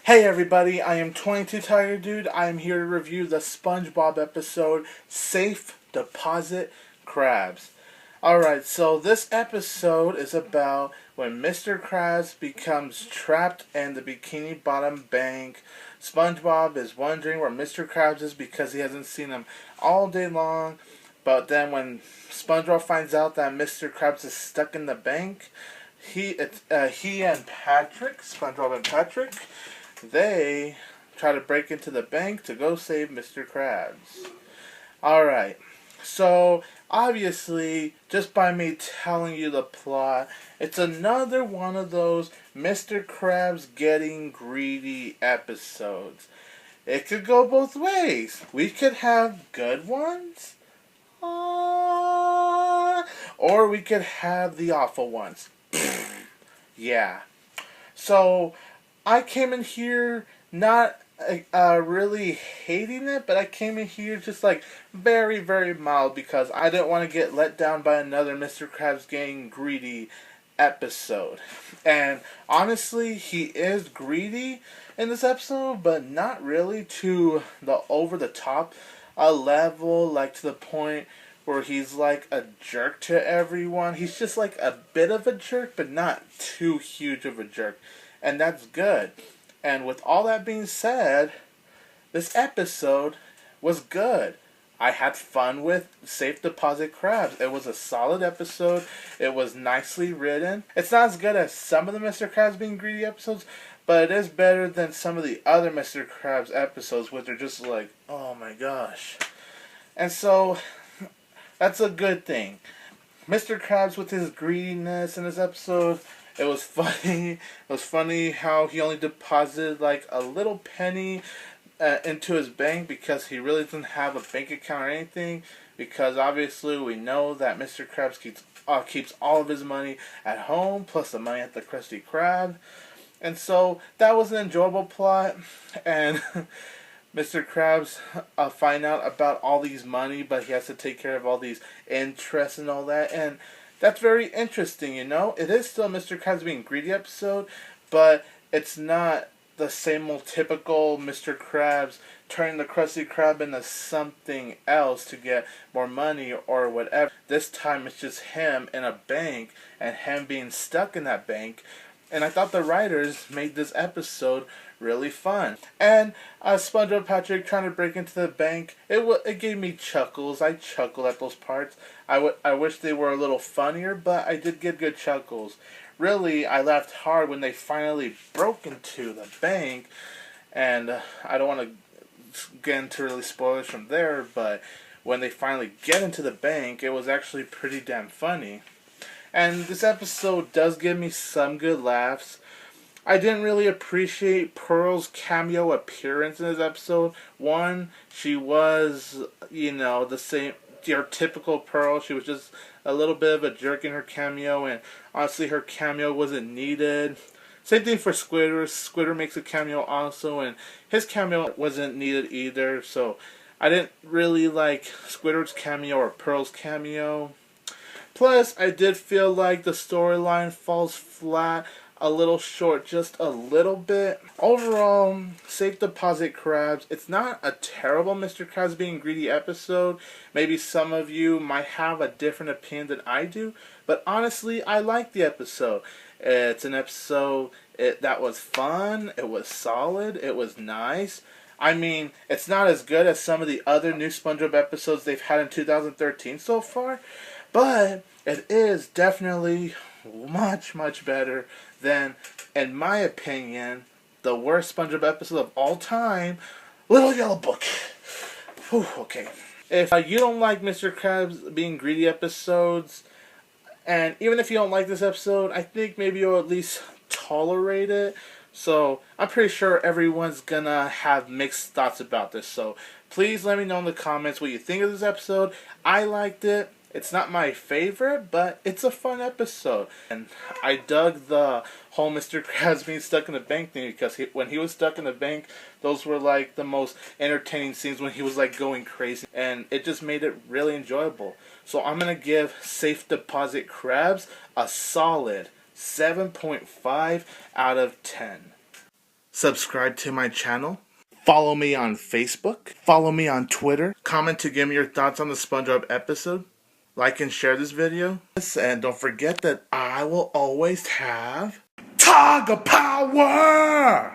Hey everybody, I am 22 Tiger Dude. I am here to review the SpongeBob episode, Safe Deposit Krabs. Alright, so this episode is about when Mr. Krabs becomes trapped in the Bikini Bottom Bank. SpongeBob is wondering where Mr. Krabs is because he hasn't seen him all day long. But then when SpongeBob finds out that Mr. Krabs is stuck in the bank, he and Patrick, SpongeBob and Patrick, they try to break into the bank to go save Mr. Krabs. Alright, so obviously, just by me telling you the plot, it's another one of those Mr. Krabs getting greedy episodes. It could go both ways. We could have good ones, or we could have the awful ones. Yeah. So I came in here not really hating it, but I came in here just like very, very mild because I didn't want to get let down by another Mr. Krabs getting greedy episode. And honestly, he is greedy in this episode, but not really to the over the top level, like to the point where he's like a jerk to everyone. He's just like a bit of a jerk, but not too huge of a jerk. And that's good. And with all that being said, this episode was good. I had fun with Safe Deposit Krabs. It was a solid episode. It was nicely written. It's not as good as some of the Mr. Krabs being greedy episodes, but it is better than some of the other Mr. Krabs episodes, which are just like, oh my gosh. And so, that's a good thing. Mr. Krabs with his greediness in this episode, it was funny. It was funny how he only deposited like a little penny into his bank because he really doesn't have a bank account or anything. Because obviously we know that Mr. Krabs keeps all of his money at home plus the money at the Krusty Krab. And so that was an enjoyable plot. And Mr. Krabs find out about all these money, but he has to take care of all these interests and all that. And that's very interesting, you know? It is still Mr. Krabs being greedy episode, but it's not the same old typical Mr. Krabs turning the Krusty Krab into something else to get more money or whatever. This time it's just him in a bank and him being stuck in that bank. And I thought the writers made this episode really fun. And SpongeBob Patrick trying to break into the bank, it gave me chuckles. I chuckled at those parts. I wish they were a little funnier, but I did get good chuckles. Really, I laughed hard when they finally broke into the bank. And I don't want to get into really spoilers from there, but when they finally get into the bank, it was actually pretty damn funny. And this episode does give me some good laughs. I didn't really appreciate Pearl's cameo appearance in this episode. One, she was, the same, your typical Pearl. She was just a little bit of a jerk in her cameo, and honestly, her cameo wasn't needed. Same thing for Squidward. Squidward makes a cameo also, and his cameo wasn't needed either. So, I didn't really like Squidward's cameo or Pearl's cameo. Plus, I did feel like the storyline falls flat, a little short, just a little bit. Overall, Safe Deposit Krabs, it's not a terrible Mr. Krabs being greedy episode. Maybe some of you might have a different opinion than I do, but honestly, I like the episode. It's an episode that was fun, it was solid, it was nice. I mean, it's not as good as some of the other new SpongeBob episodes they've had in 2013 so far, but it is definitely much, much better than, in my opinion, the worst SpongeBob episode of all time, Little Yellow Book. Whew, okay. If you don't like Mr. Krabs being greedy episodes, and even if you don't like this episode, I think maybe you'll at least tolerate it. So, I'm pretty sure everyone's gonna have mixed thoughts about this. So, please let me know in the comments what you think of this episode. I liked it. It's not my favorite, but it's a fun episode. And I dug the whole Mr. Krabs being stuck in the bank thing because when he was stuck in the bank, those were like the most entertaining scenes when he was like going crazy. And it just made it really enjoyable. So I'm going to give Safe Deposit Krabs a solid 7.5 out of 10. subscribe to my channel, follow me on Facebook, follow me on Twitter, comment to give me your thoughts on the SpongeBob episode, like and share this video, and don't forget that I will always have Tiger Power!